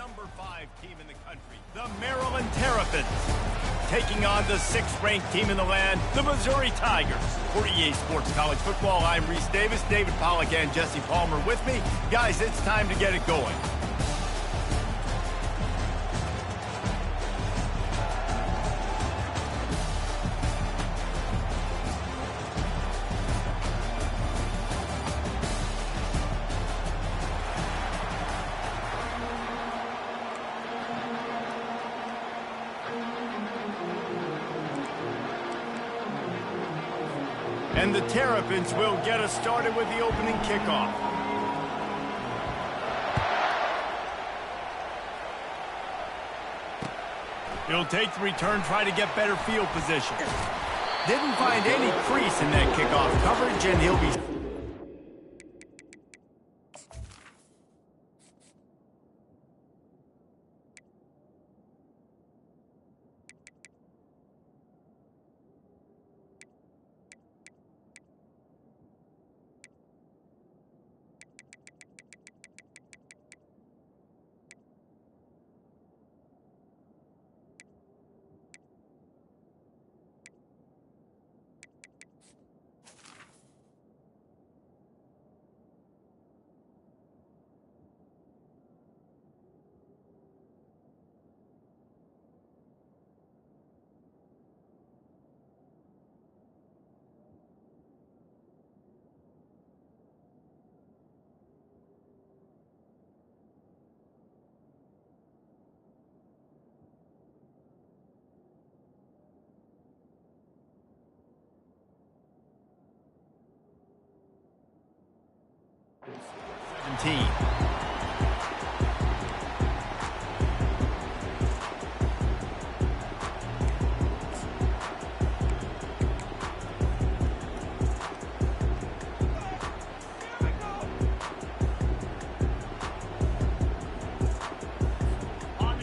number 5 team in the country, the Maryland Terrapins, taking on the 6th-ranked team in the land, the Missouri Tigers. For EA Sports College Football, I'm Reese Davis, David Pollack, and Jesse Palmer with me. Guys, it's time to get it going. And the Terrapins will get us started with the opening kickoff. He'll take the return, try to get better field position. Didn't find any crease in that kickoff coverage, and he'll be...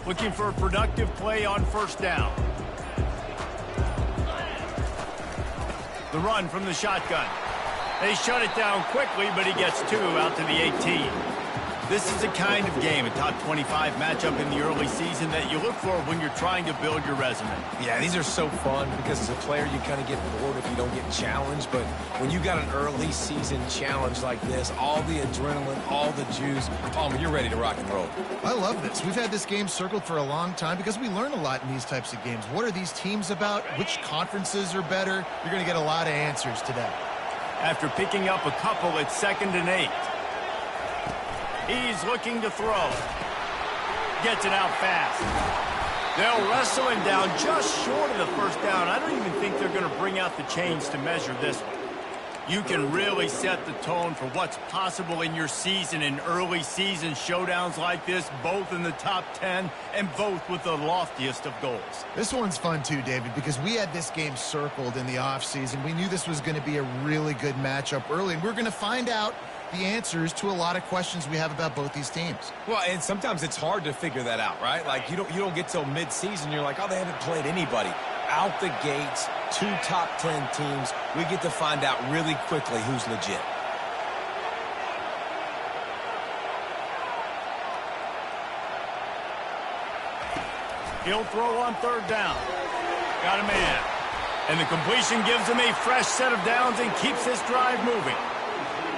Looking for a productive play on first down. The run from the shotgun. They shut it down quickly, but he gets 2 out to the 18. This is the kind of game, a top 25 matchup in the early season, that you look for when you're trying to build your resume. Yeah, these are so fun because as a player, you kind of get bored if you don't get challenged. But when you got an early season challenge like this, all the adrenaline, all the juice, Palmer, you're ready to rock and roll. I love this. We've had this game circled for a long time because we learn a lot in these types of games. What are these teams about? Which conferences are better? You're going to get a lot of answers today. After picking up a couple, it's 2nd and 8. He's looking to throw. Gets it out fast. They'll wrestle him down just short of the first down. I don't even think they're going to bring out the chains to measure this one. You can really set the tone for what's possible in your season in early season showdowns like this, both in the top 10 and both with the loftiest of goals. This one's fun too, David, because we had this game circled in the offseason. We knew this was going to be a really good matchup early, and we're going to find out the answers to a lot of questions we have about both these teams. Well, and sometimes it's hard to figure that out, right? Like you don't get till mid-season, you're like, oh, they haven't played anybody. Out the gates, 2 top 10 teams. We get to find out really quickly who's legit. He'll throw on 3rd down. Got a man. And the completion gives him a fresh set of downs and keeps this drive moving.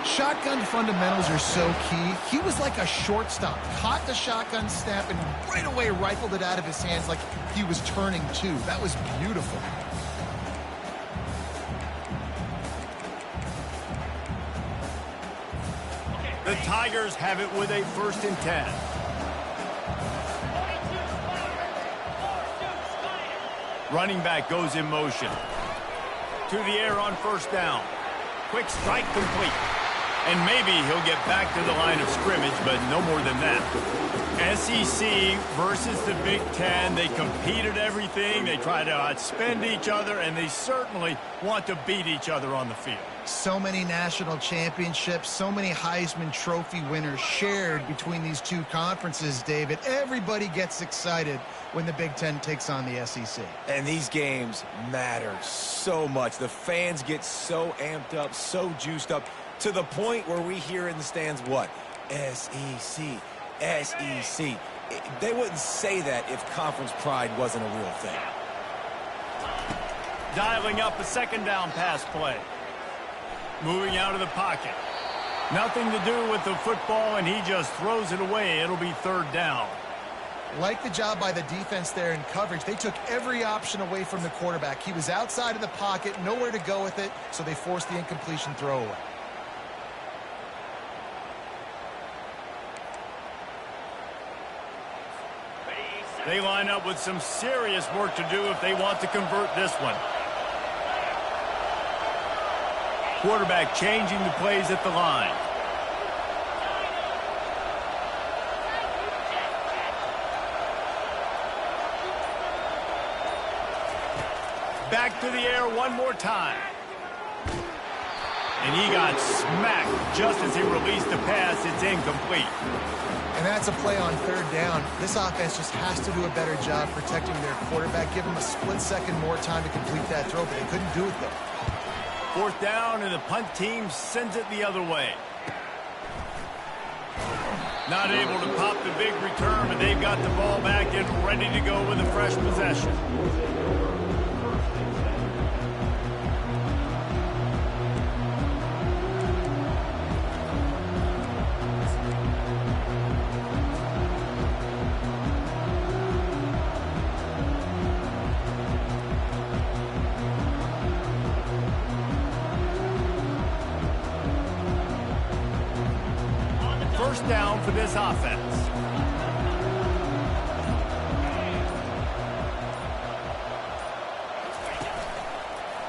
Shotgun fundamentals are so key. He was like a shortstop. Caught the shotgun snap and right away rifled it out of his hands like he was turning 2. That was beautiful. The Tigers have it with a 1st and 10. Running back goes in motion. To the air on 1st down. Quick strike complete. And maybe he'll get back to the line of scrimmage, but no more than that. SEC versus the Big Ten. They compete at everything. They try to outspend each other, and they certainly want to beat each other on the field. So many national championships, so many Heisman Trophy winners shared between these two conferences, David. Everybody gets excited when the Big Ten takes on the SEC. And these games matter so much. The fans get so amped up, so juiced up, to the point where we hear in the stands what? SEC, SEC. They wouldn't say that if conference pride wasn't a real thing. Dialing up a second down pass play. Moving out of the pocket. Nothing to do with the football, and he just throws it away. It'll be third down. Like the job by the defense there in coverage. They took every option away from the quarterback. He was outside of the pocket, nowhere to go with it, so they forced the incompletion throwaway. They line up with some serious work to do if they want to convert this one. Quarterback changing the plays at the line. Back to the air one more time. And he got smacked just as he released the pass. It's incomplete. And that's a play on third down. This offense just has to do a better job protecting their quarterback. Give him a split second more time to complete that throw, but they couldn't do it though. Fourth down, and the punt team sends it the other way. Not able to pop the big return, but they've got the ball back and ready to go with a fresh possession. First down for this offense.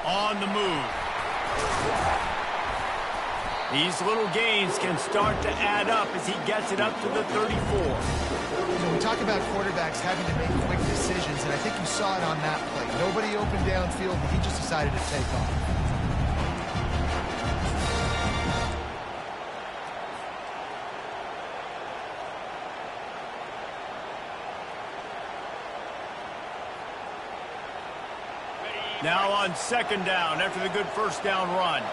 On the move. These little gains can start to add up as he gets it up to the 34. You know, we talk about quarterbacks having to make quick decisions, and I think you saw it on that play. Nobody open downfield, but he just decided to take off. Now on second down after the good first down run.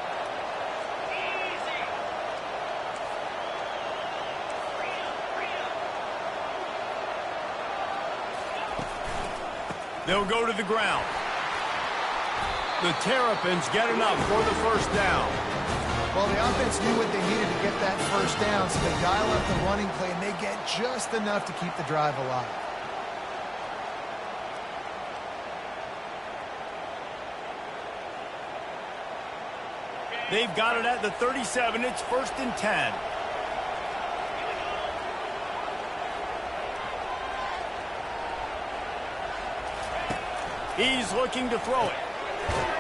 They'll go to the ground. The Terrapins get enough for the first down. Well, the offense knew what they needed to get that first down, so they dial up the running play, and they get just enough to keep the drive alive. They've got it at the 37. It's first and 10. He's looking to throw it,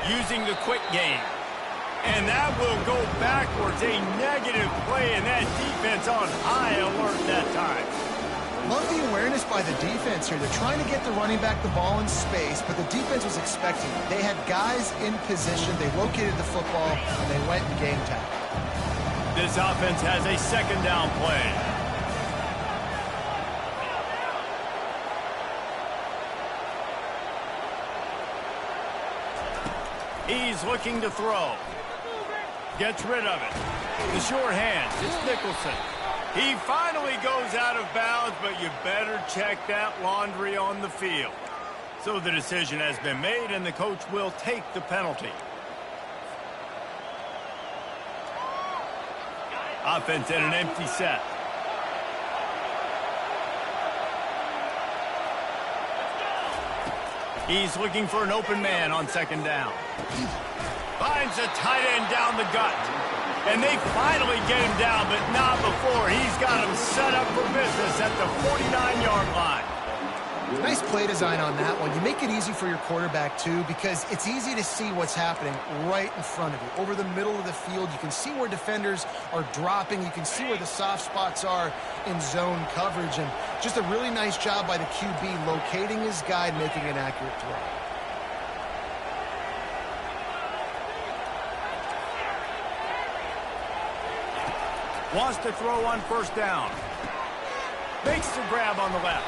using the quick game. And that will go backwards. A negative play, and that defense on high alert that time. Love the awareness by the defense here. They're trying to get the running back the ball in space, but the defense was expecting it. They had guys in position. They located the football, and they went and game tackle. This offense has a second down play. He's looking to throw. Gets rid of it. The sure hands. It's Nicholson. He finally goes out of bounds, but you better check that laundry on the field. So the decision has been made, and the coach will take the penalty. Offense in an empty set. He's looking for an open man on second down. Finds a tight end down the gut. And they finally get him down, but not before. He's got him set up for business at the 49-yard line. Nice play design on that one. You make it easy for your quarterback, too, because it's easy to see what's happening right in front of you. Over the middle of the field, you can see where defenders are dropping. You can see where the soft spots are in zone coverage. And just a really nice job by the QB locating his guy and making an accurate throw. Wants to throw on first down. Makes the grab on the left.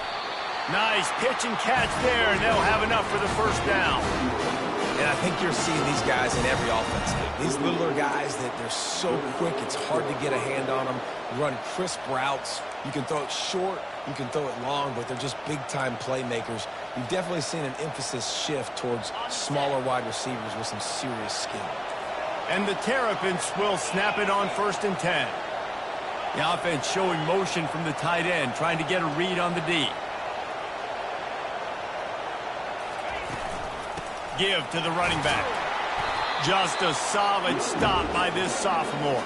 Nice pitch and catch there, and they'll have enough for the first down. And I think you're seeing these guys in every offense. These littler guys that they're so quick, it's hard to get a hand on them. Run crisp routes, You can throw it short, you can throw it long, but they're just big-time playmakers. You've definitely seen an emphasis shift towards smaller wide receivers with some serious skill. And the Terrapins will snap it on 1st and 10. The offense showing motion from the tight end, trying to get a read on the D. Give to the running back. Just a solid stop by this sophomore.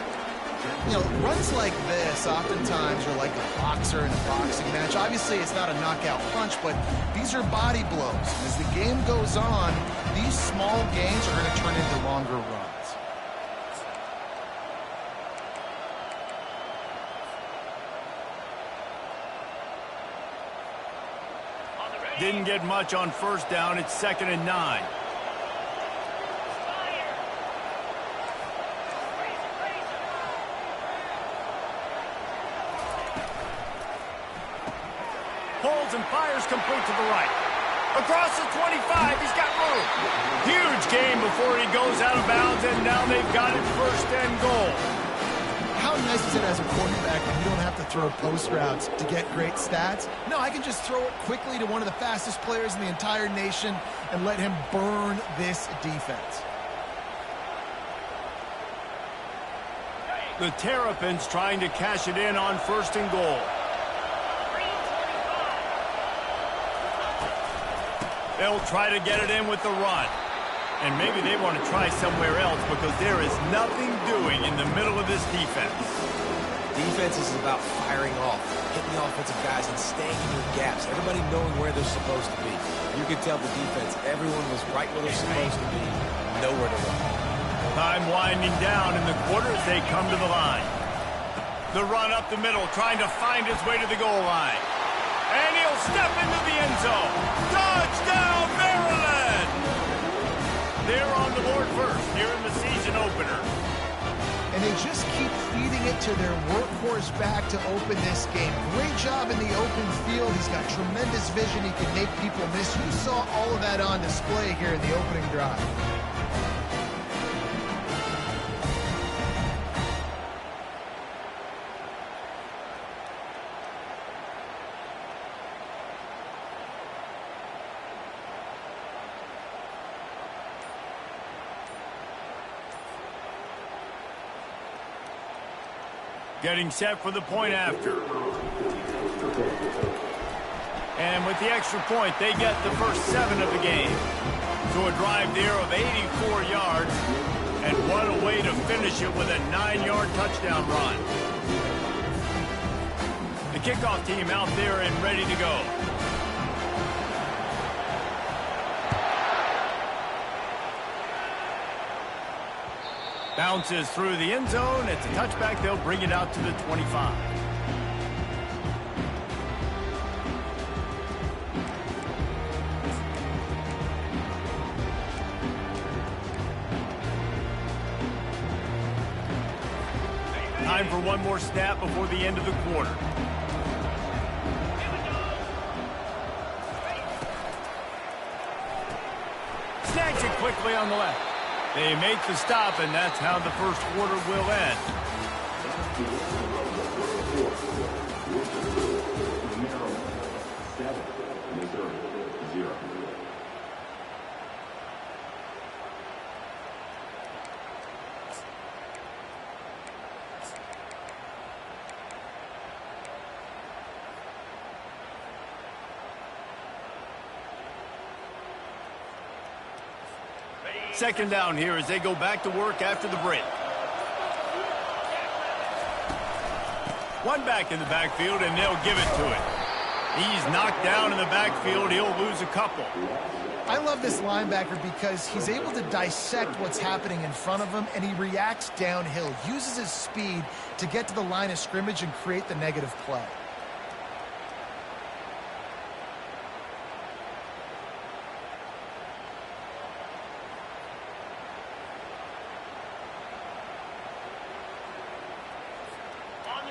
You know, runs like this oftentimes are like a boxer in a boxing match. Obviously, it's not a knockout punch, but these are body blows. And as the game goes on, these small gains are going to turn into longer runs. Didn't get much on 1st down. It's 2nd and 9. Pulls and fires complete to the right. Across the 25, he's got room. Huge gain before he goes out of bounds, and now they've got it 1st and goal. How nice is it as a quarterback when you don't have to throw post routes to get great stats? No, I can just throw it quickly to one of the fastest players in the entire nation and let him burn this defense. The Terrapins trying to cash it in on 1st and goal. They'll try to get it in with the run. And maybe they want to try somewhere else because there is nothing doing in the middle of this defense. Defense is about firing off, hitting the offensive guys and staying in your gaps, everybody knowing where they're supposed to be. You could tell the defense, everyone was right where they're supposed to be, nowhere to run. Time winding down in the quarter as they come to the line. The run up the middle, trying to find his way to the goal line. And he'll step into the end zone. Touchdown, Maryland! They're on the board first here in the season opener. And they just keep feeding it to their workhorse back to open this game. Great job in the open field. He's got tremendous vision. He can make people miss. You saw all of that on display here in the opening drive. Getting set for the point after. And with the extra point, they get the first 7 of the game. So a drive there of 84 yards. And what a way to finish it with a 9-yard touchdown run. The kickoff team out there and ready to go. Bounces through the end zone. It's a touchback. They'll bring it out to the 25. Time for one more snap before the end of the quarter. Snags it quickly on the left. They make the stop, and that's how the first quarter will end. Second down here as they go back to work after the break. One back in the backfield, and they'll give it to it. He's knocked down in the backfield. He'll lose a couple. I love this linebacker because he's able to dissect what's happening in front of him, and he reacts downhill, uses his speed to get to the line of scrimmage and create the negative play.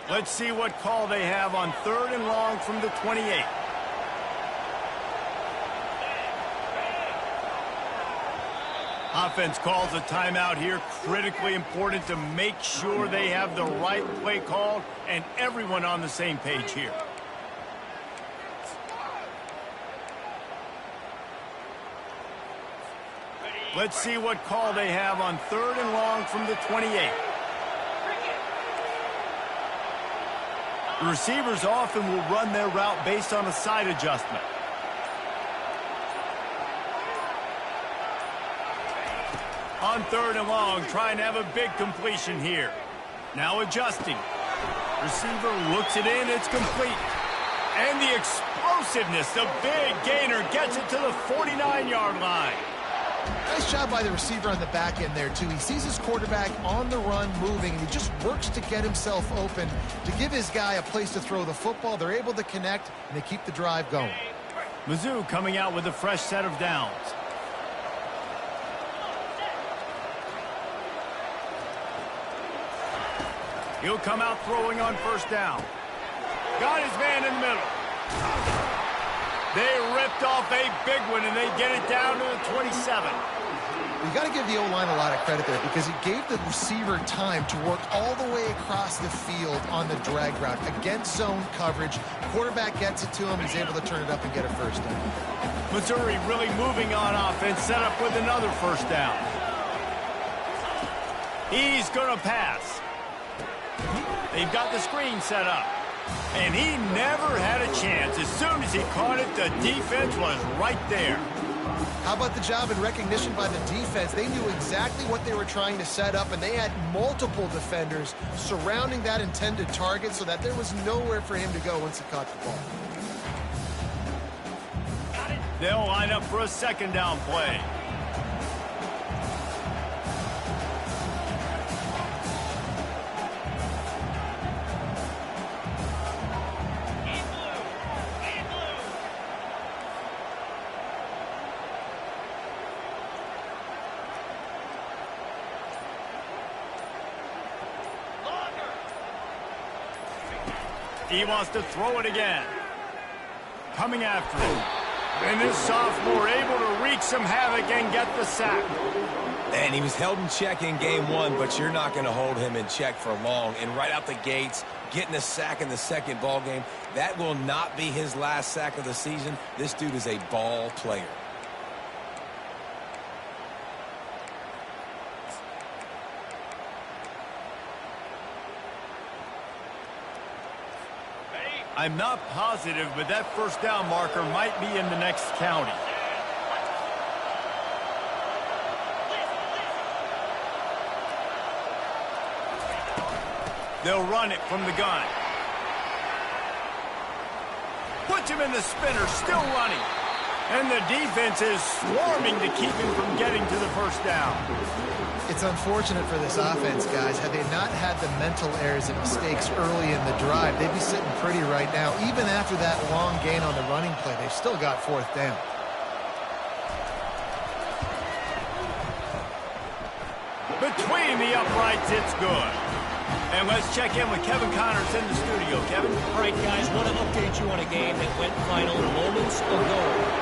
Let's see what call they have on 3rd and long from the 28. Offense calls a timeout here. Critically important to make sure they have the right play called and everyone on the same page here. Let's see what call they have on 3rd and long from the 28. The receivers often will run their route based on a side adjustment. On 3rd and long, trying to have a big completion here. Now adjusting. Receiver looks it in, it's complete. And the explosiveness, the big gainer gets it to the 49-yard line. Nice job by the receiver on the back end there, too. He sees his quarterback on the run moving, and he just works to get himself open to give his guy a place to throw the football. They're able to connect, and they keep the drive going. Mizzou coming out with a fresh set of downs. He'll come out throwing on 1st down. Got his man in the middle. They ripped off a big one, and they get it down to the 27. You got to give the O-line a lot of credit there because it gave the receiver time to work all the way across the field on the drag route against zone coverage. Quarterback gets it to him. He's able to turn it up and get a 1st down. Missouri really moving on offense, set up with another 1st down. He's going to pass. They've got the screen set up. And he never had a chance. As soon as he caught it, the defense was right there. How about the job and recognition by the defense? They knew exactly what they were trying to set up, and they had multiple defenders surrounding that intended target so that there was nowhere for him to go once he caught the ball. They'll line up for a 2nd down play. He wants to throw it again. Coming after him. And this sophomore able to wreak some havoc and get the sack. And he was held in check in game 1, but you're not going to hold him in check for long. And right out the gates, getting a sack in the 2nd ball game, that will not be his last sack of the season. This dude is a ball player. I'm not positive, but that 1st down marker might be in the next county. They'll run it from the gun. Puts him in the spinner, still running. And the defense is swarming to keep him from getting to the 1st down. It's unfortunate for this offense, guys. Had they not had the mental errors and mistakes early in the drive, they'd be sitting pretty right now. Even after that long gain on the running play, they've still got 4th down. Between the uprights, it's good. And let's check in with Kevin Connors in the studio. Kevin? All right, guys, want to update you on a game that went final moments ago.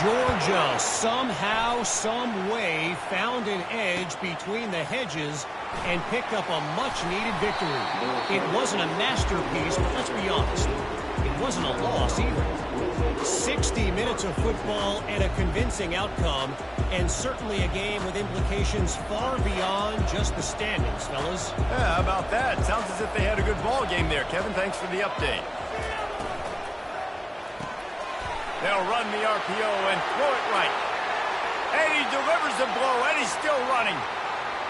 Georgia somehow, some way found an edge between the hedges and picked up a much-needed victory. It wasn't a masterpiece, but let's be honest, it wasn't a loss either. 60 minutes of football and a convincing outcome, and certainly a game with implications far beyond just the standings, fellas. Yeah, how about that? Sounds as if they had a good ball game there. Kevin, thanks for the update. They'll run the RPO and throw it right. And he delivers the blow, and he's still running.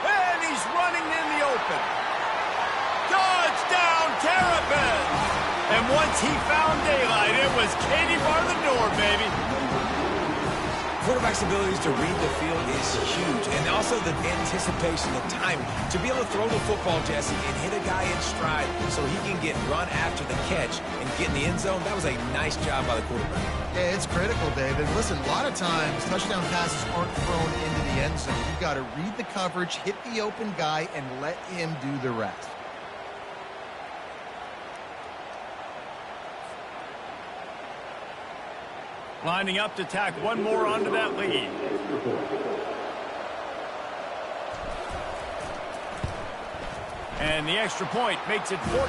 And he's running in the open. Touchdown, Terrapins! And once he found daylight, it was Katie bar the door, baby. Quarterback's abilities to read the field is huge, and also the anticipation, the timing. To be able to throw the football, Jesse, and hit a guy in stride so he can get run after the catch and get in the end zone, that was a nice job by the quarterback. Yeah, it's critical, David. Listen, a lot of times, touchdown passes aren't thrown into the end zone. You've got to read the coverage, hit the open guy, and let him do the rest. Lining up to tack one more onto that lead. And the extra point makes it 14-3.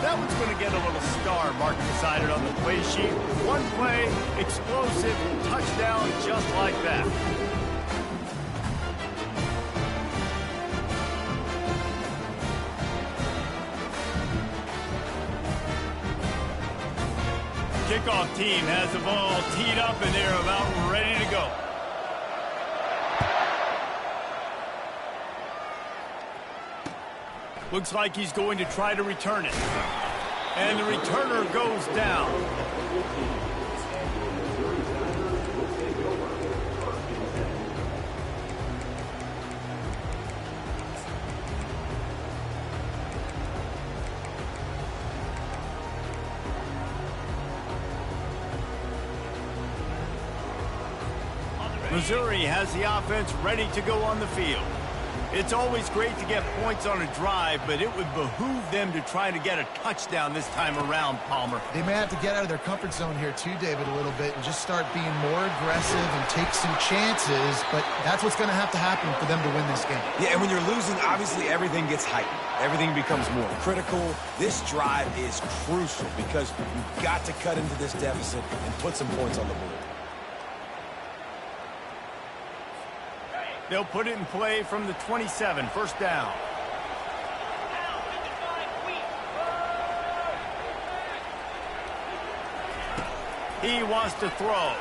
That one's going to get a little star mark decided on the play sheet. One play, explosive, touchdown just like that. Kickoff team has the ball teed up and they're about ready to go. Looks like he's going to try to return it. And the returner goes down. Missouri has the offense ready to go on the field. It's always great to get points on a drive, but it would behoove them to try to get a touchdown this time around, Palmer. They may have to get out of their comfort zone here too, David, a little bit and just start being more aggressive and take some chances, but that's what's going to happen for them to win this game. Yeah, and when you're losing, obviously everything gets heightened. Everything becomes more critical. This drive is crucial because you've got to cut into this deficit and put some points on the board. They'll put it in play from the 27, first down. He wants to throw.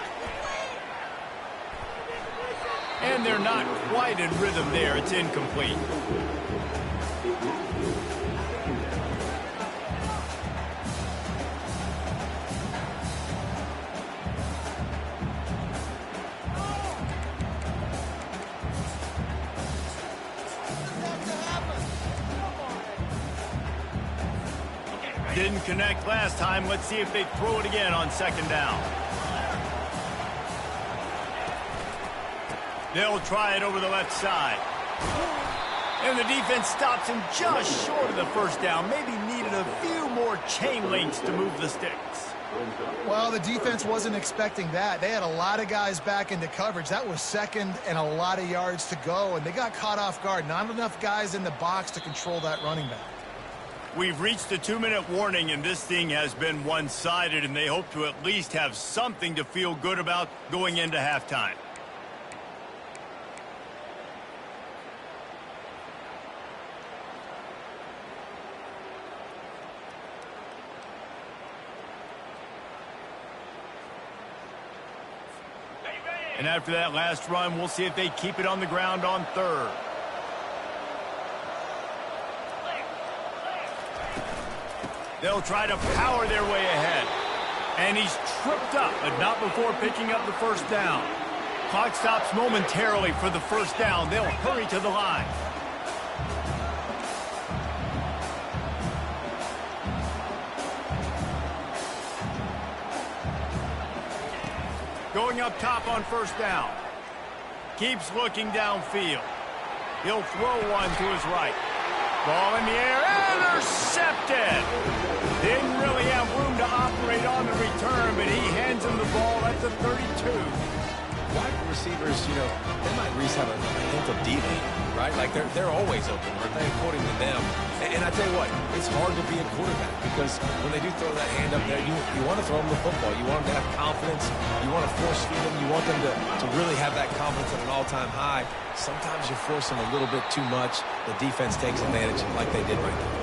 And they're not quite in rhythm there. It's incomplete. Didn't connect last time. Let's see if they throw it again on second down. They'll try it over the left side. And the defense stops him just short of the first down. Maybe needed a few more chain links to move the sticks. Well, the defense wasn't expecting that. They had a lot of guys back into coverage. That was second and a lot of yards to go, and they got caught off guard. Not enough guys in the box to control that running back. We've reached the 2-minute warning, and this thing has been one-sided, and they hope to at least have something to feel good about going into halftime. And after that last run, we'll see if they keep it on the ground on third. They'll try to power their way ahead. And he's tripped up, but not before picking up the first down. Clock stops momentarily for the first down. They'll hurry to the line. Going up top on first down. Keeps looking downfield. He'll throw one to his right. Ball in the air, intercepted! Didn't really have room to operate on the return, but he hands him the ball at the 32. Wide receivers, you know, they might at least have a hint of D-Lane, right? Like they're always open, aren't they, according to them? And I tell you what, it's hard to be a quarterback because when they do throw that hand up there, you want to throw them the football. You want them to have confidence. You want to force feed them. You want them to really have that confidence at an all-time high. Sometimes you force them a little bit too much. The defense takes advantage like they did right there.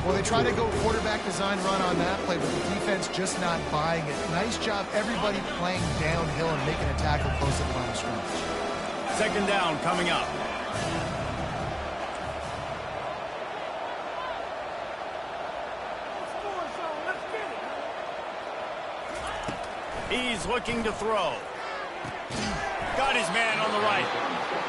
Well, they try to go quarterback design run on that play, but the defense just not buying it. Nice job, everybody playing downhill and making a tackle close to the line of scrimmage. Second down coming up. He's looking to throw. Got his man on the right.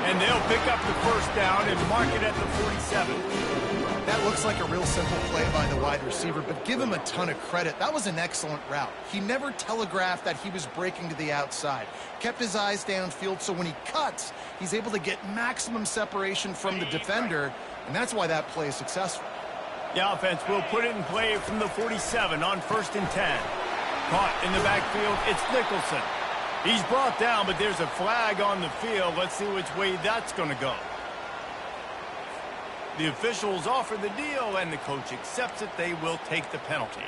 And they'll pick up the first down and mark it at the 47. That looks like a real simple play by the wide receiver, but give him a ton of credit. That was an excellent route. He never telegraphed that he was breaking to the outside. Kept his eyes downfield, so when he cuts, he's able to get maximum separation from the defender, and that's why that play is successful. The offense will put it in play from the 47 on 1st and 10. Caught in the backfield, it's Nicholson. He's brought down, but there's a flag on the field. Let's see which way that's going to go. The officials offer the deal, and the coach accepts it. They will take the penalty.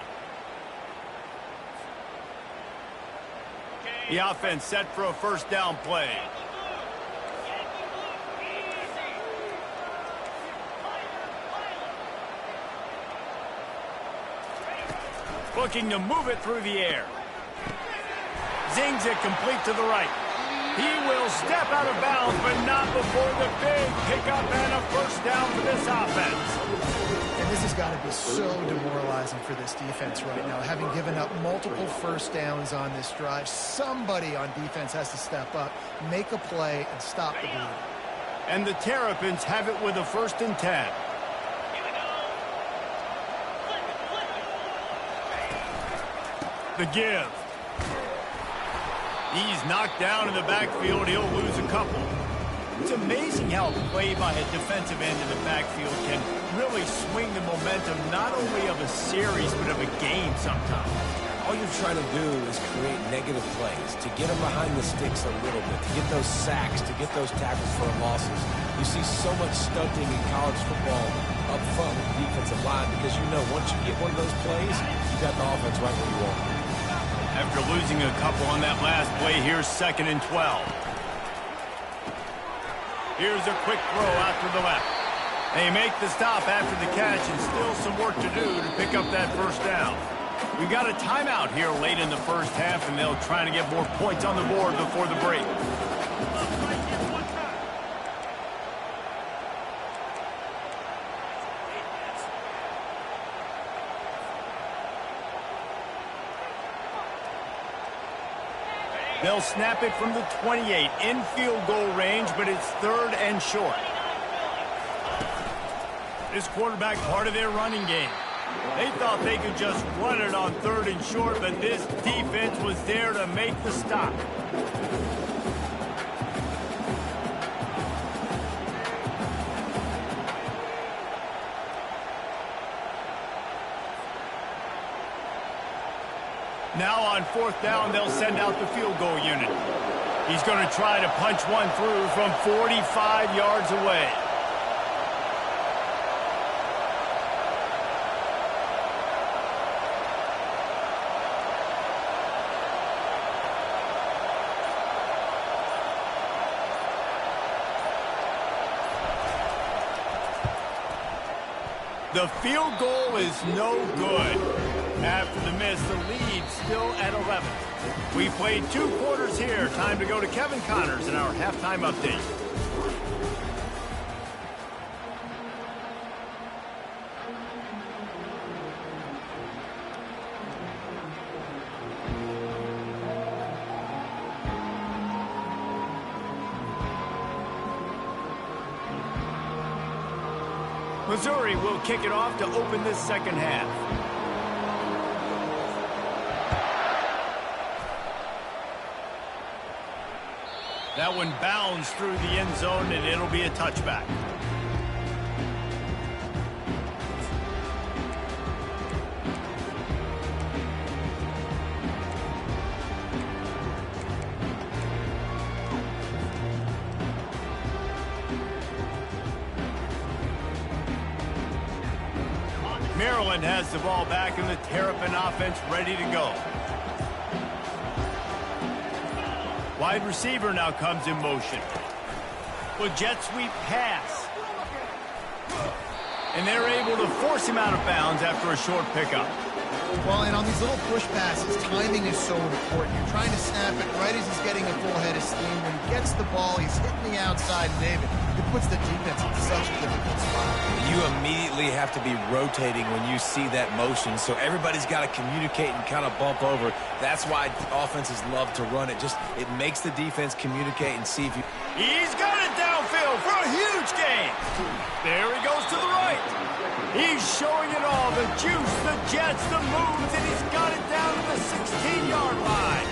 The offense set for a first down play. Looking to move it through the air. Zings it complete to the right. He will step out of bounds, but not before the big pickup and a first down for this offense. And this has got to be so demoralizing for this defense right now. Having given up multiple first downs on this drive, somebody on defense has to step up, make a play, and stop the bleeding. And the Terrapins have it with a 1st and 10. The give. He's knocked down in the backfield. He'll lose a couple. It's amazing how a play by a defensive end in the backfield can really swing the momentum not only of a series but of a game sometimes. All you're trying to do is create negative plays, to get them behind the sticks a little bit, to get those sacks, to get those tackles for losses. You see so much stunting in college football up front with the defensive line because you know once you get one of those plays, you got the offense right where you want it. After losing a couple on that last play, here's 2nd and 12. Here's a quick throw out to the left. They make the stop after the catch and still some work to do to pick up that first down. We got a timeout here late in the first half, and they'll try to get more points on the board before the break. They'll snap it from the 28 in field goal range, but it's 3rd and short. This quarterback part of their running game. They thought they could just run it on 3rd and short, but this defense was there to make the stop. Now on 4th down, they'll send out the field goal unit. He's going to try to punch one through from 45 yards away. The field goal is no good. After the miss, the lead still at 11. We played 2 quarters here. Time to go to Kevin Connors in our halftime update. Missouri will kick it off to open this second half. That one bounds through the end zone, and it'll be a touchback. Maryland has the ball back, and the Terrapin offense ready to go. Wide receiver now comes in motion. Well, jet sweep pass. And they're able to force him out of bounds after a short pickup. Well, and on these little push passes, timing is so important. You're trying to snap it right as he's getting a full head of steam. When he gets the ball, he's hitting the outside, David. It puts the defense in such a difficult spot. You immediately have to be rotating when you see that motion, so everybody's got to communicate and kind of bump over. That's why offenses love to run it. It makes the defense communicate and see if you... He's got it downfield for a huge gain. There he goes to the right. He's showing it all, the juice, the jets, the moves, and he's got it down to the 16-yard line.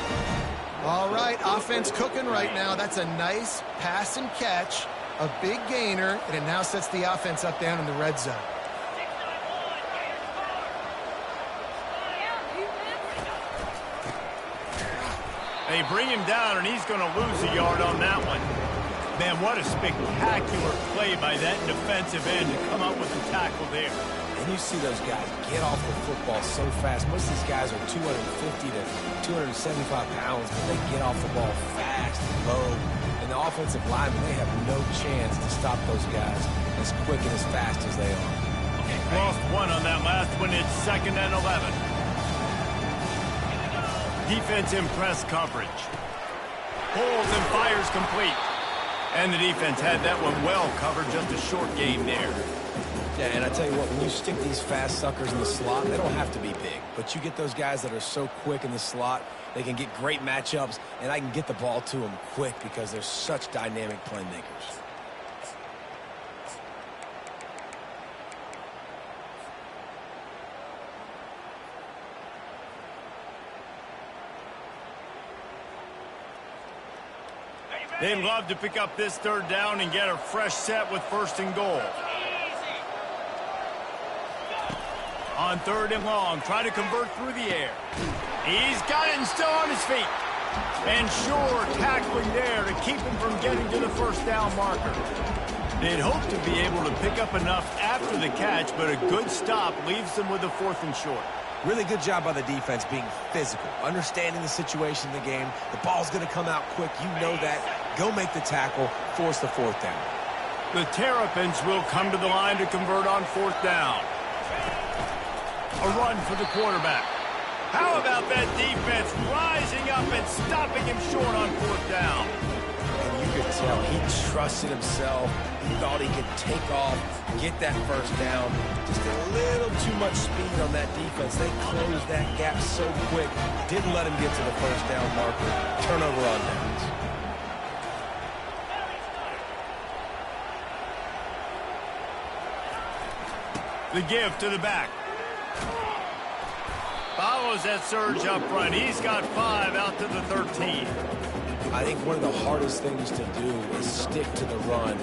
All right, offense cooking right now. That's a nice pass and catch, a big gainer, and it now sets the offense up down in the red zone. They bring him down, and he's going to lose a yard on that one. Man, what a spectacular play by that defensive end to come up with the tackle there. And you see those guys get off the football so fast. Most of these guys are 250 to 275 pounds, but they get off the ball fast and low. And the offensive linemen, they have no chance to stop those guys as quick and as fast as they are. Lost one on that last one. It's 2nd and 11. Defense in press coverage. Pulls and fires complete. And the defense had that one well covered. Just a short game there. Yeah, and I tell you what, when you stick these fast suckers in the slot, they don't have to be big. But you get those guys that are so quick in the slot, they can get great matchups, and I can get the ball to them quick because they're such dynamic playmakers. They'd love to pick up this 3rd down and get a fresh set with 1st and goal. On 3rd and long, try to convert through the air. He's got it and still on his feet. And sure, tackling there to keep him from getting to the 1st down marker. They'd hope to be able to pick up enough after the catch, but a good stop leaves them with a 4th and short. Really good job by the defense being physical, understanding the situation in the game. The ball's going to come out quick. You know that. Go make the tackle, force the 4th down. The Terrapins will come to the line to convert on 4th down. A run for the quarterback. How about that defense rising up and stopping him short on 4th down? And you could tell he trusted himself. He thought he could take off, get that 1st down. Just a little too much speed on that defense. They closed that gap so quick. Didn't let him get to the 1st down marker. Turnover on downs. The give to the back. Follows that surge up front. He's got 5 out to the 13. I think one of the hardest things to do is stick to the run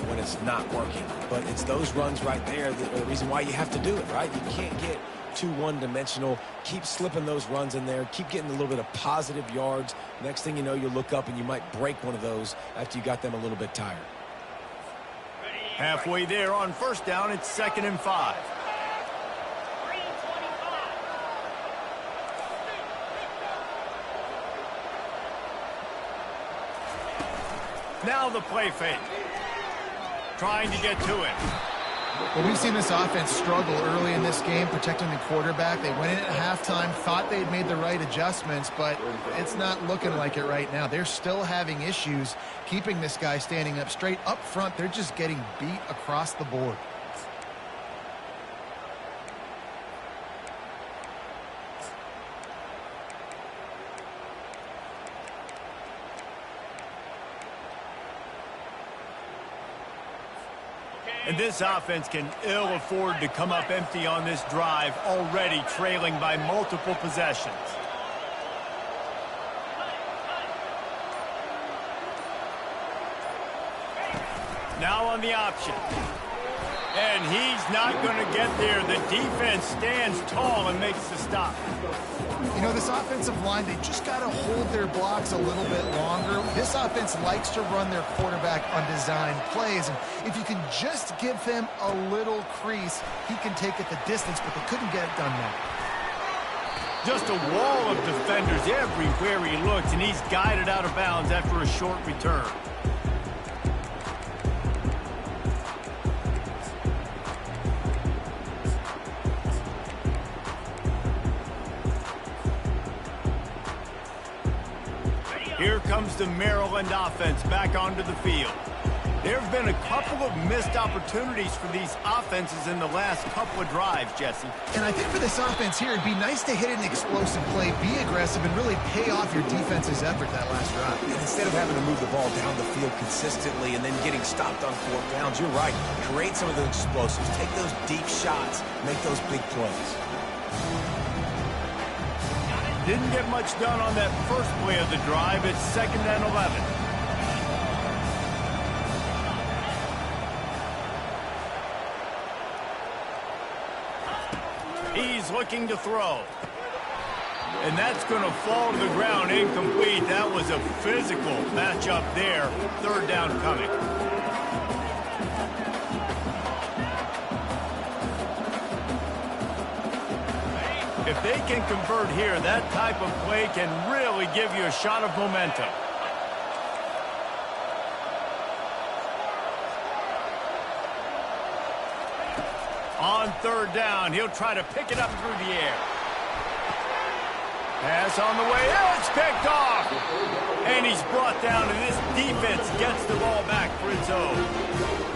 when it's not working. But it's those runs right there that are the reason why you have to do it, right? You can't get too one-dimensional. Keep slipping those runs in there. Keep getting a little bit of positive yards. Next thing you know, you look up and you might break one of those after you got them a little bit tired. Halfway there on 1st down, it's 2nd and 5. Now the play fake. Trying to get to it. Well, we've seen this offense struggle early in this game, protecting the quarterback. They went in at halftime, thought they'd made the right adjustments, but it's not looking like it right now. They're still having issues keeping this guy standing up straight. Up front, they're just getting beat across the board. And this offense can ill afford to come up empty on this drive, already trailing by multiple possessions. Now on the option. And he's not going to get there. The defense stands tall and makes the stop. You know, this offensive line, they just got to hold their blocks a little bit longer. This offense likes to run their quarterback on design plays, and if you can just give him a little crease, he can take it the distance, but they couldn't get it done now. Just a wall of defenders everywhere he looks, and he's guided out of bounds after a short return. Here comes the Maryland offense back onto the field. There have been a couple of missed opportunities for these offenses in the last couple of drives, Jesse. And I think for this offense here, it'd be nice to hit an explosive play, be aggressive, and really pay off your defense's effort that last drive. And instead of having to move the ball down the field consistently and then getting stopped on 4th downs, you're right. Create some of those explosives. Take those deep shots. Make those big plays. Didn't get much done on that first play of the drive. It's 2nd and 11. He's looking to throw. And that's going to fall to the ground incomplete. That was a physical matchup there. Third down coming. If they can convert here, that type of play can really give you a shot of momentum. On third down, he'll try to pick it up through the air. Pass on the way. It's picked off. And he's brought down, and this defense gets the ball back for its own.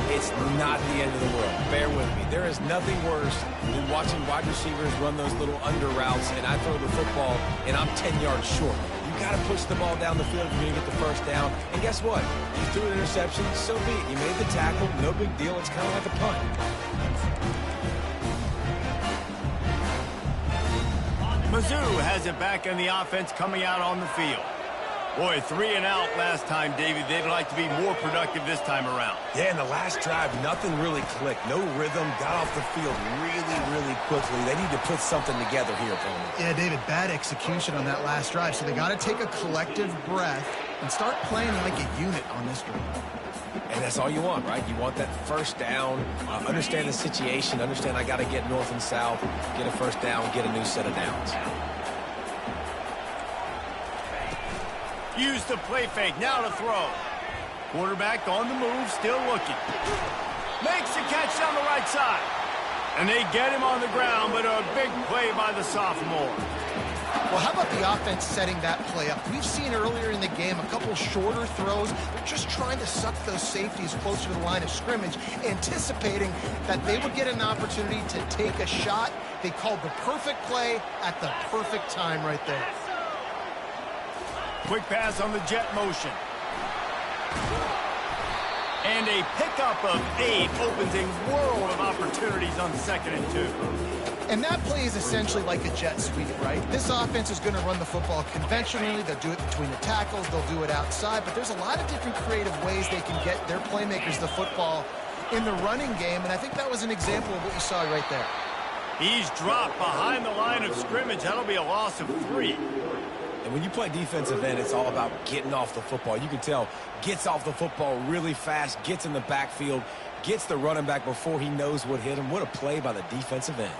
It's not the end of the world. Bear with me. There is nothing worse than watching wide receivers run those little under routes, and I throw the football, and I'm 10 yards short. You got to push the ball down the field if you're going to get the first down. And guess what? You threw an interception, so be it. You made the tackle. No big deal. It's kind of like a punt. Mizzou has it back in the offense coming out on the field. Boy, 3 and out last time, David. They'd like to be more productive this time around. Yeah, in the last drive, nothing really clicked. No rhythm, got off the field really quickly. They need to put something together here, opponent. Yeah, David, bad execution on that last drive. So they got to take a collective breath and start playing like a unit on this drive. And that's all you want, right? You want that first down, understand the situation, understand I got to get north and south, get a first down, get a new set of downs. Use the play fake, now to throw. Quarterback on the move, still looking. Makes the catch down the right side. And they get him on the ground, but a big play by the sophomore. Well, how about the offense setting that play up? We've seen earlier in the game a couple shorter throws. They're just trying to suck those safeties closer to the line of scrimmage, anticipating that they would get an opportunity to take a shot. They called the perfect play at the perfect time right there. Quick pass on the jet motion. And a pickup of 8 opens a world of opportunities on 2nd and 2. And that play is essentially like a jet sweep, right? This offense is going to run the football conventionally. They'll do it between the tackles. They'll do it outside. But there's a lot of different creative ways they can get their playmakers the football in the running game. And I think that was an example of what you saw right there. He's dropped behind the line of scrimmage. That'll be a loss of 3. And when you play defensive end, it's all about getting off the football. You can tell, gets off the football really fast, gets in the backfield, gets the running back before he knows what hit him. What a play by the defensive end.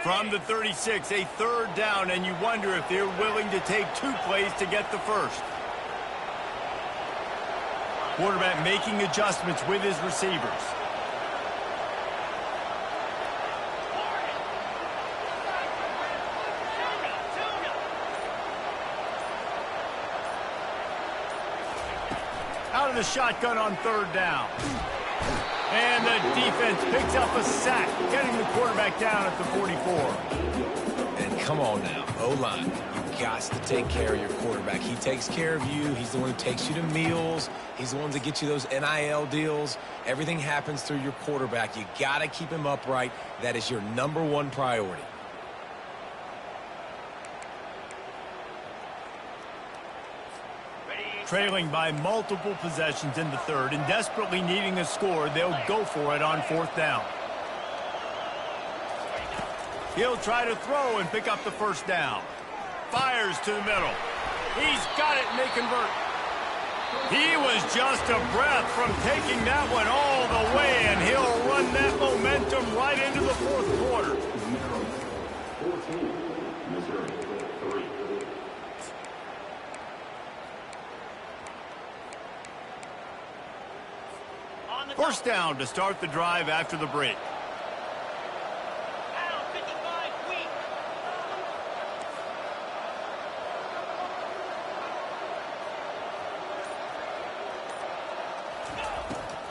From the 36, a 3rd down, and you wonder if they're willing to take 2 plays to get the first. Quarterback making adjustments with his receivers. Out of the shotgun on 3rd down. And the defense picks up a sack, getting the quarterback down at the 44. And come on now, O-line, you've got to take care of your quarterback. He takes care of you. He's the one who takes you to meals. He's the one that gets you those NIL deals. Everything happens through your quarterback. You got to keep him upright. That is your #1 priority. Trailing by multiple possessions in the 3rd and desperately needing a score, they'll go for it on 4th down. He'll try to throw and pick up the first down. Fires to the middle. He's got it, and they convert. He was just a breath from taking that one all the way, and he'll run that momentum right into the 4th quarter. First down to start the drive after the break.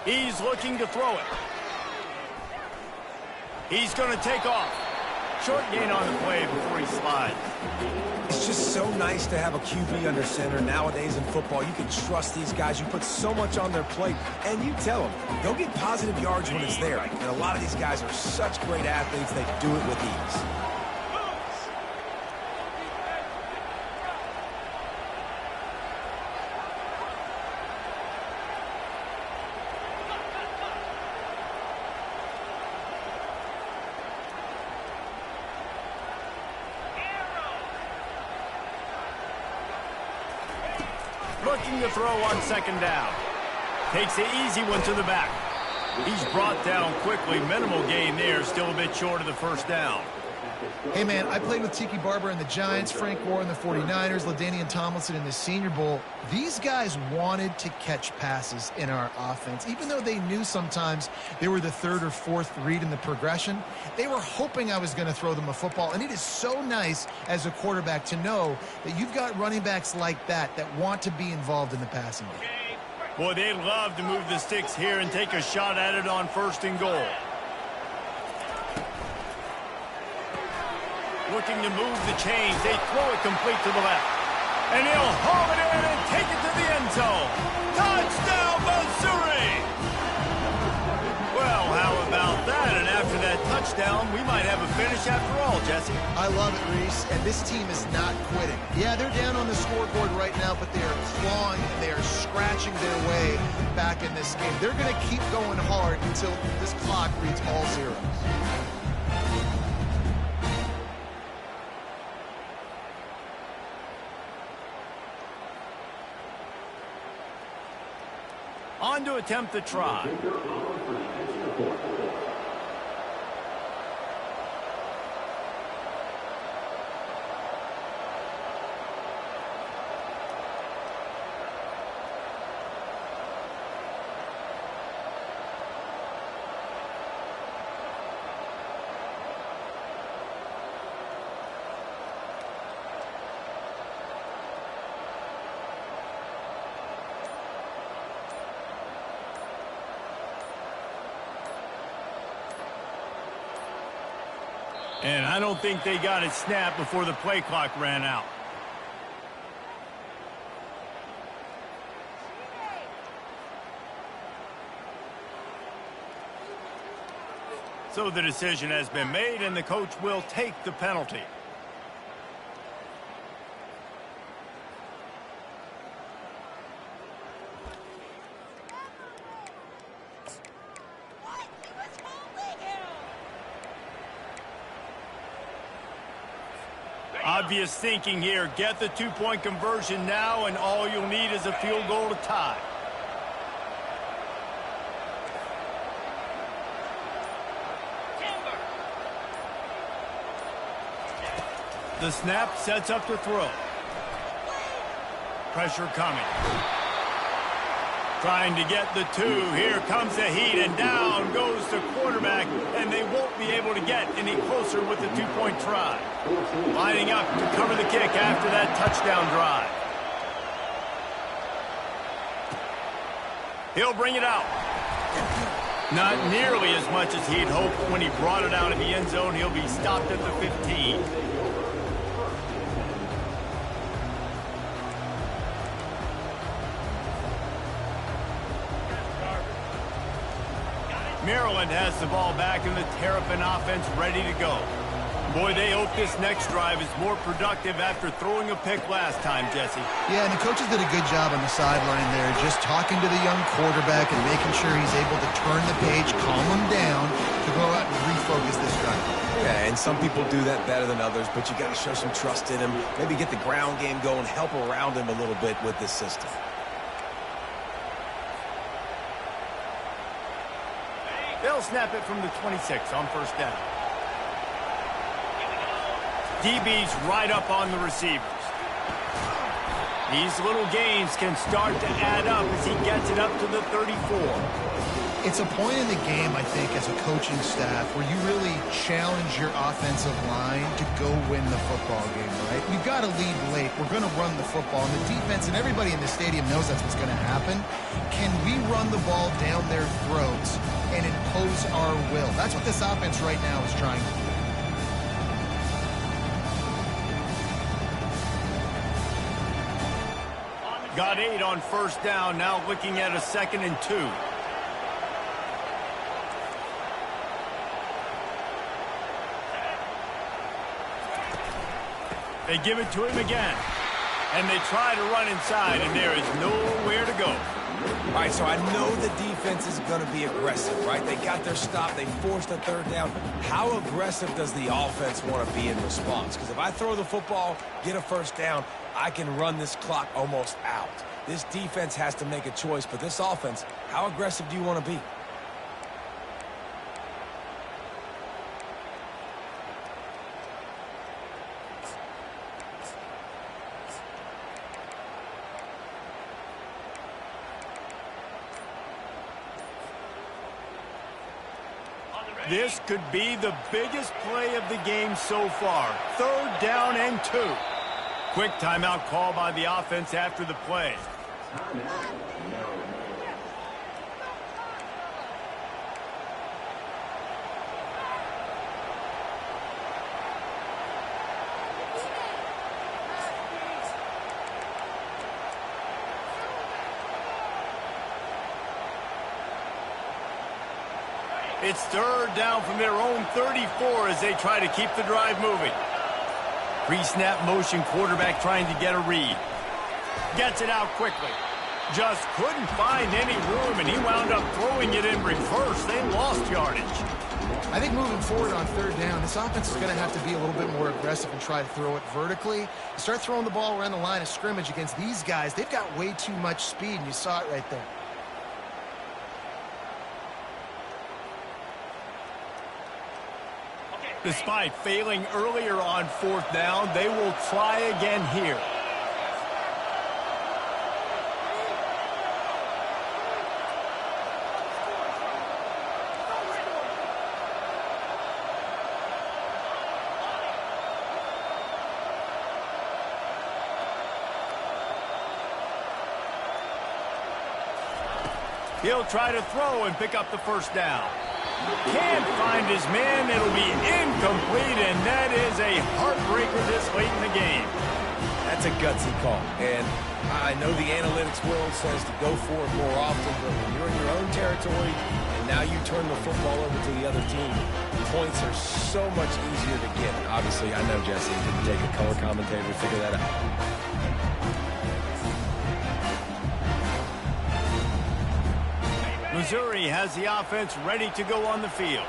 He's looking to throw it. He's going to take off. Short gain on the play before he slides. It's just so nice to have a QB under center. Nowadays in football, you can trust these guys. You put so much on their plate, and you tell them, go get positive yards when it's there. And a lot of these guys are such great athletes, they do it with ease. Looking to throw on second down. Takes the easy one to the back. He's brought down quickly. Minimal gain there. Still a bit short of the first down. Hey, man, I played with Tiki Barber in the Giants, Frank Gore in the 49ers, LaDainian Tomlinson in the Senior Bowl. These guys wanted to catch passes in our offense. Even though they knew sometimes they were the third or fourth read in the progression, they were hoping I was going to throw them a football. And it is so nice as a quarterback to know that you've got running backs like that want to be involved in the passing game. Boy, they'd love to move the sticks here and take a shot at it on 1st and goal. Looking to move the chains. They throw it complete to the left. And he'll haul it in and take it to the end zone. Touchdown, Missouri! Well, how about that? And after that touchdown, we might have a finish after all, Jesse. I love it, Reese, and this team is not quitting. Yeah, they're down on the scoreboard right now, but they are clawing and they are scratching their way back in this game. They're going to keep going hard until this clock reads all zeros. On to attempt the try. And I don't think they got it snapped before the play clock ran out. So the decision has been made, and the coach will take the penalty. Obvious thinking here. Get the two-point conversion now, and all you'll need is a field goal to tie. The snap sets up to throw. Pressure coming. Trying to get the two. Here comes the heat, and down goes the quarterback, and they won't be able to get any closer with the two-point try. Lining up to cover the kick after that touchdown drive. He'll bring it out. Not nearly as much as he'd hoped when he brought it out of the end zone. He'll be stopped at the 15. Maryland has the ball back in the Terrapin offense ready to go. Boy, they hope this next drive is more productive after throwing a pick last time, Jesse. Yeah, and the coaches did a good job on the sideline there, just talking to the young quarterback and making sure he's able to turn the page, calm him down to go out and refocus this drive. Yeah, and some people do that better than others, but you got to show some trust in him, maybe get the ground game going, help around him a little bit with this system. They'll snap it from the 26 on first down. DB's right up on the receivers. These little gains can start to add up as he gets it up to the 34. It's a point in the game, I think, as a coaching staff where you really challenge your offensive line to go win the football game, right? We've got to lead late. We're going to run the football. And the defense and everybody in the stadium knows that's what's going to happen. Can we run the ball down their throats and impose our will? That's what this offense right now is trying to do. Got 8 on first down, now looking at a 2nd and 2. They give it to him again. And they try to run inside, and there is nowhere to go. All right, so I know the defense is going to be aggressive, right? They got their stop. They forced a third down. How aggressive does the offense want to be in response? Because if I throw the football, get a first down, I can run this clock almost out. This defense has to make a choice, but this offense, how aggressive do you want to be? This could be the biggest play of the game so far. 3rd down and 2. Quick timeout call by the offense after the play. It's 3rd down from their own 34 as they try to keep the drive moving. Pre-snap motion, quarterback trying to get a read. Gets it out quickly. Just couldn't find any room, and he wound up throwing it in reverse. They lost yardage. I think moving forward on 3rd down, this offense is going to have to be a little bit more aggressive and try to throw it vertically. You start throwing the ball around the line of scrimmage against these guys, they've got way too much speed, and you saw it right there. Despite failing earlier on 4th down, they will try again here. He'll try to throw and pick up the first down. Can't find his man. It'll be incomplete, and that is a heartbreaker this late in the game. That's a gutsy call, and I know the analytics world says to go for it more often, but when you're in your own territory and now you turn the football over to the other team, points are so much easier to get. Obviously, I know, Jesse, it didn't take a color commentator to figure that out. Missouri has the offense ready to go on the field.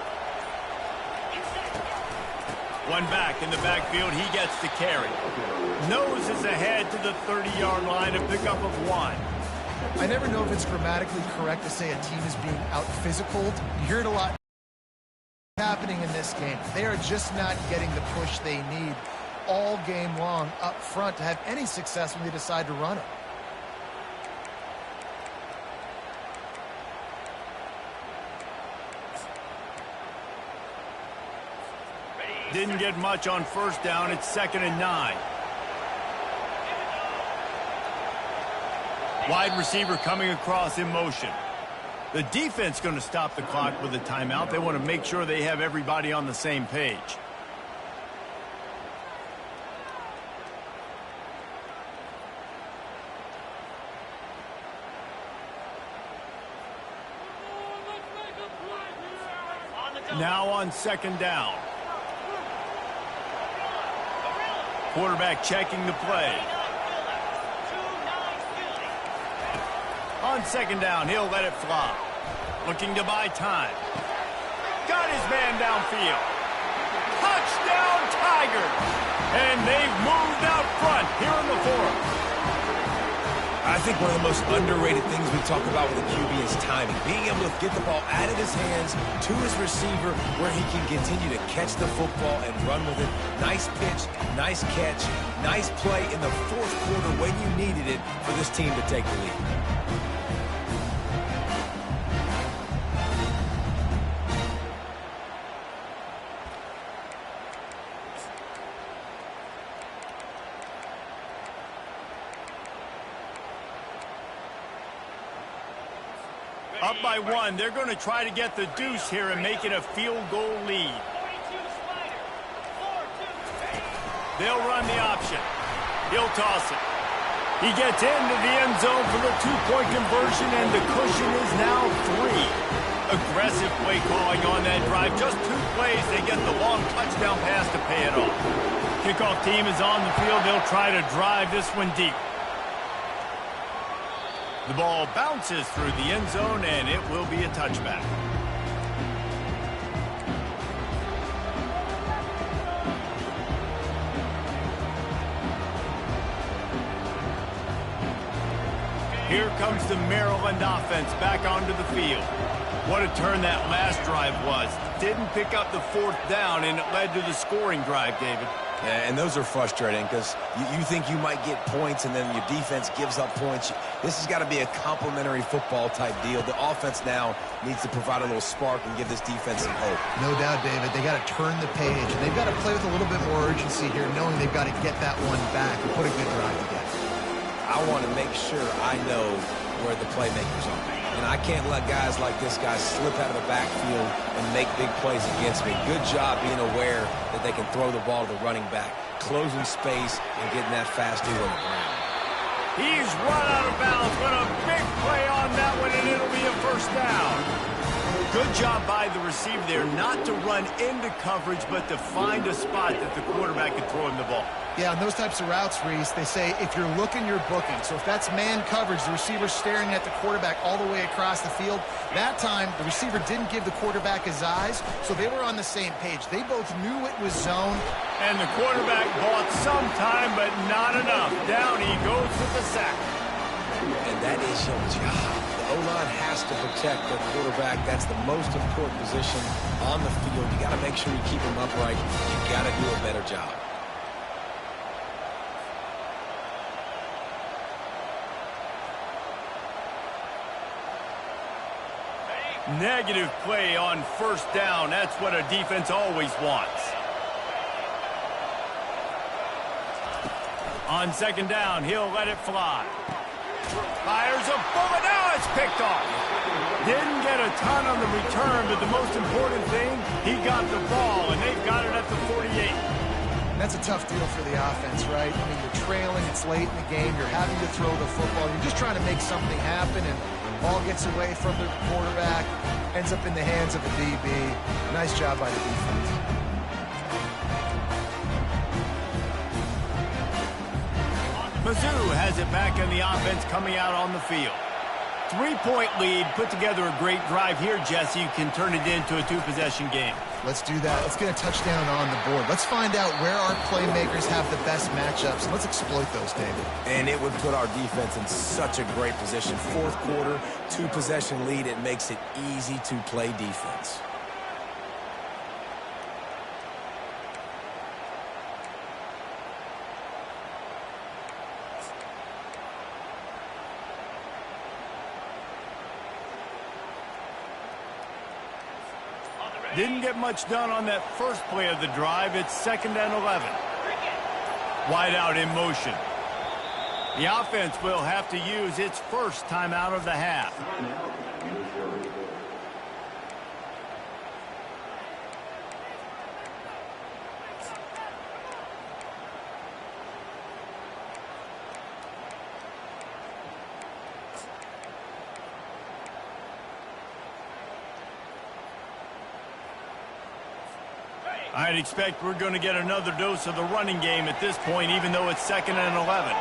One back in the backfield. He gets the carry. Noses ahead to the 30-yard line, a pickup of 1. I never know if it's grammatically correct to say a team is being out-physicaled. You hear it a lot happening in this game. They are just not getting the push they need all game long up front to have any success when they decide to run it. Didn't get much on 1st down. It's 2nd and 9. Wide receiver coming across in motion. The defense going to stop the clock with a timeout. They want to make sure they have everybody on the same page. Now on 2nd down. Quarterback checking the play. On 2nd down, he'll let it fly. Looking to buy time. Got his man downfield. Touchdown, Tigers! And they've moved out front here in the 4th. I think one of the most underrated things we talk about with a QB is timing. Being able to get the ball out of his hands to his receiver where he can continue to catch the football and run with it. Nice pitch, nice catch, nice play in the 4th quarter when you needed it for this team to take the lead. Up by 1. They're going to try to get the deuce here and make it a field goal lead. They'll run the option. He'll toss it. He gets into the end zone for the 2-point conversion, and the cushion is now 3. Aggressive play calling on that drive. Just 2 plays, they get the long touchdown pass to pay it off. Kickoff team is on the field. They'll try to drive this one deep. The ball bounces through the end zone, and it will be a touchback. Here comes the Maryland offense back onto the field. What a turn that last drive was. Didn't pick up the fourth down, and it led to the scoring drive, David. Yeah, and those are frustrating because you think you might get points and then your defense gives up points. This has got to be a complementary football type deal. The offense now needs to provide a little spark and give this defense some hope. No doubt, David. They got to turn the page, and they've got to play with a little bit more urgency here, knowing they've got to get that one back and put a good drive together. I want to make sure I know where the playmakers are. And I can't let guys like this guy slip out of the backfield and make big plays against me. Good job being aware that they can throw the ball to the running back, closing space, and getting that fast dude on the ground. He's run out of bounds, but a big play on that one, and it'll be a first down. Good job by the receiver there not to run into coverage, but to find a spot that the quarterback can throw him the ball. Yeah, on those types of routes, Reese, they say if you're looking, you're booking. So if that's man coverage, the receiver's staring at the quarterback all the way across the field. That time, the receiver didn't give the quarterback his eyes, so they were on the same page. They both knew it was zone. And the quarterback bought some time, but not enough. Down he goes with the sack. And that is your job. The O-line has to protect their quarterback. That's the most important position on the field. You got to make sure you keep him upright. You got to do a better job. Negative play on first down. That's what a defense always wants. On second down, he'll let it fly. Fires a bullet. Now it's picked off. Didn't get a ton on the return, but the most important thing, he got the ball, and they've got it at the 48. That's a tough deal for the offense, right? I mean, you're trailing, it's late in the game, you're having to throw the football, you're just trying to make something happen, and the ball gets away from the quarterback, ends up in the hands of the DB. Nice job by the defense. Mizzou has it back in the offense coming out on the field. 3-point lead, put together a great drive here, Jesse. You can turn it into a two-possession game. Let's do that. Let's get a touchdown on the board. Let's find out where our playmakers have the best matchups, and let's exploit those, David. And it would put our defense in such a great position. Fourth quarter, two-possession lead. It makes it easy to play defense. Didn't get much done on that first play of the drive. It's 2nd and 11. Wide out in motion. The offense will have to use its first timeout of the half. I'd expect we're going to get another dose of the running game at this point, even though it's 2nd and 11.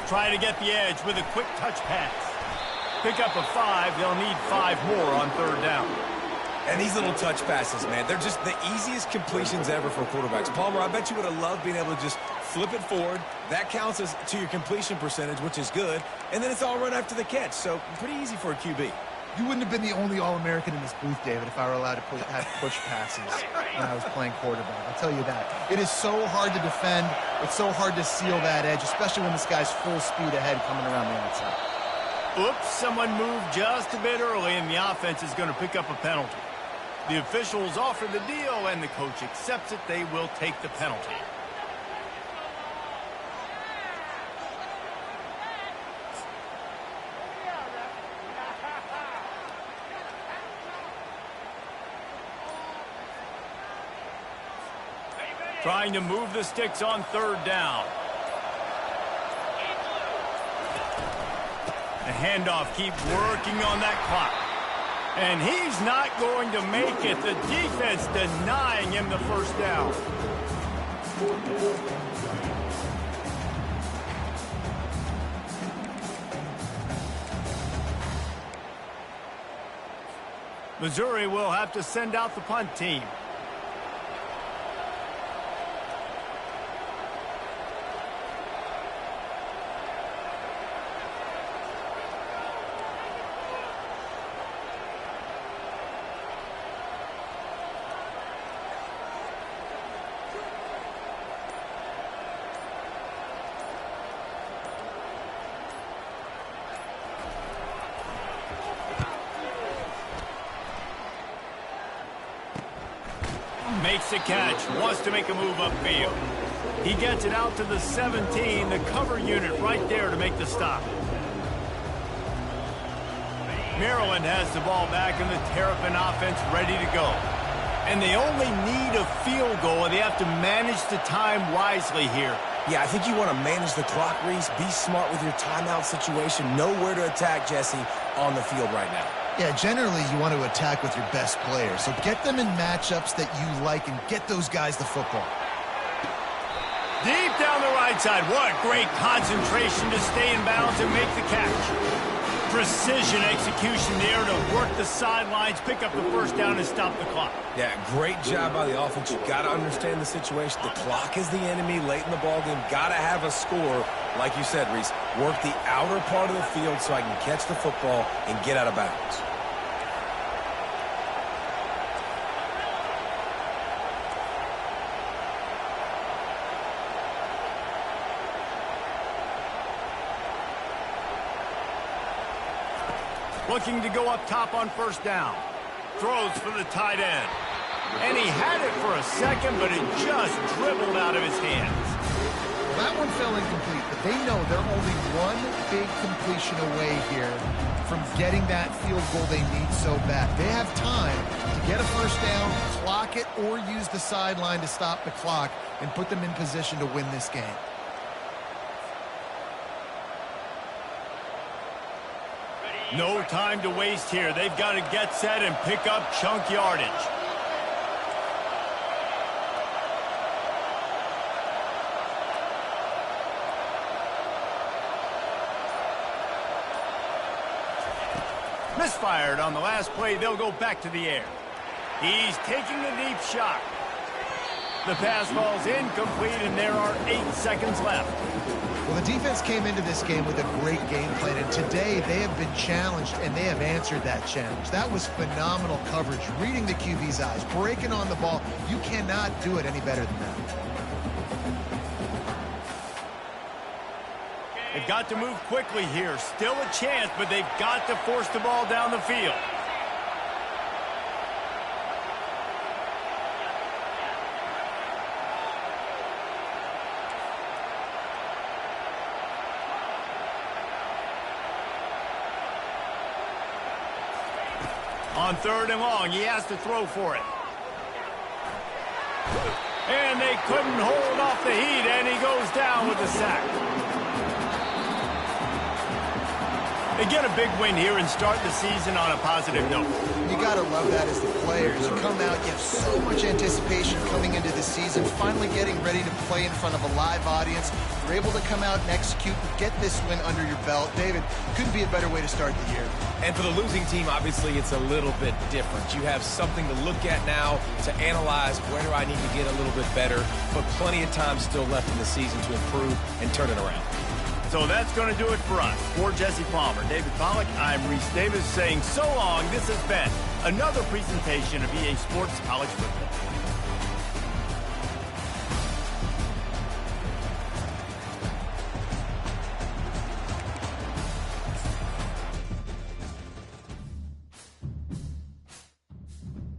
Try to get the edge with a quick touch pass. Pick up a 5. They'll need 5 more on 3rd down. And these little touch passes, man, they're just the easiest completions ever for quarterbacks. Palmer, I bet you would have loved being able to just flip it forward. That counts as to your completion percentage, which is good. And then it's all run after the catch. So pretty easy for a QB. You wouldn't have been the only All-American in this booth, David, if I were allowed to have push passes when I was playing quarterback. I'll tell you that. It is so hard to defend. It's so hard to seal that edge, especially when this guy's full speed ahead coming around the outside. Oops, someone moved just a bit early, and the offense is going to pick up a penalty. The officials offer the deal, and the coach accepts it. They will take the penalty. Trying to move the sticks on 3rd down. The handoff keeps working on that clock. And he's not going to make it. The defense denying him the first down. Missouri will have to send out the punt team. Makes the catch, wants to make a move upfield. He gets it out to the 17, the cover unit right there to make the stop. Maryland has the ball back and the Terrapin offense ready to go. And they only need a field goal, and they have to manage the time wisely here. Yeah, I think you want to manage the clock, Reese. Be smart with your timeout situation. Know where to attack, Jesse, on the field right now. Yeah, generally you want to attack with your best players. So get them in matchups that you like and get those guys the football. Deep down the right side. What great concentration to stay in bounds and make the catch. Precision execution there to work the sidelines, pick up the first down, and stop the clock. Yeah, great job by the offense. You got to understand the situation. The clock is the enemy late in the ballgame. Got to have a score. Like you said, Reese, work the outer part of the field so I can catch the football and get out of bounds. Looking to go up top on first down. Throws for the tight end. And he had it for a second, but it just dribbled out of his hands. That one fell incomplete, but they know they're only one big completion away here from getting that field goal they need so bad. They have time to get a first down, clock it, or use the sideline to stop the clock and put them in position to win this game. No time to waste here. They've got to get set and pick up chunk yardage. Misfired on the last play. They'll go back to the air. He's taking a deep shot. The pass ball's incomplete, and there are 8 seconds left. Well, the defense came into this game with a great game plan, and today they have been challenged, and they have answered that challenge. That was phenomenal coverage, reading the QB's eyes, breaking on the ball. You cannot do it any better than that. They've got to move quickly here. Still a chance, but they've got to force the ball down the field. On 3rd and long, he has to throw for it. And they couldn't hold off the heat, and he goes down with a sack. They get a big win here and start the season on a positive note. You got to love that as the players. You come out, you have so much anticipation coming into the season, finally getting ready to play in front of a live audience. You're able to come out and execute and get this win under your belt. David, couldn't be a better way to start the year. And for the losing team, obviously, it's a little bit different. You have something to look at now to analyze where do I need to get a little bit better, but plenty of time still left in the season to improve and turn it around. So that's going to do it for us. For Jesse Palmer, David Pollack, I'm Reese Davis saying so long. This has been another presentation of EA Sports College Football.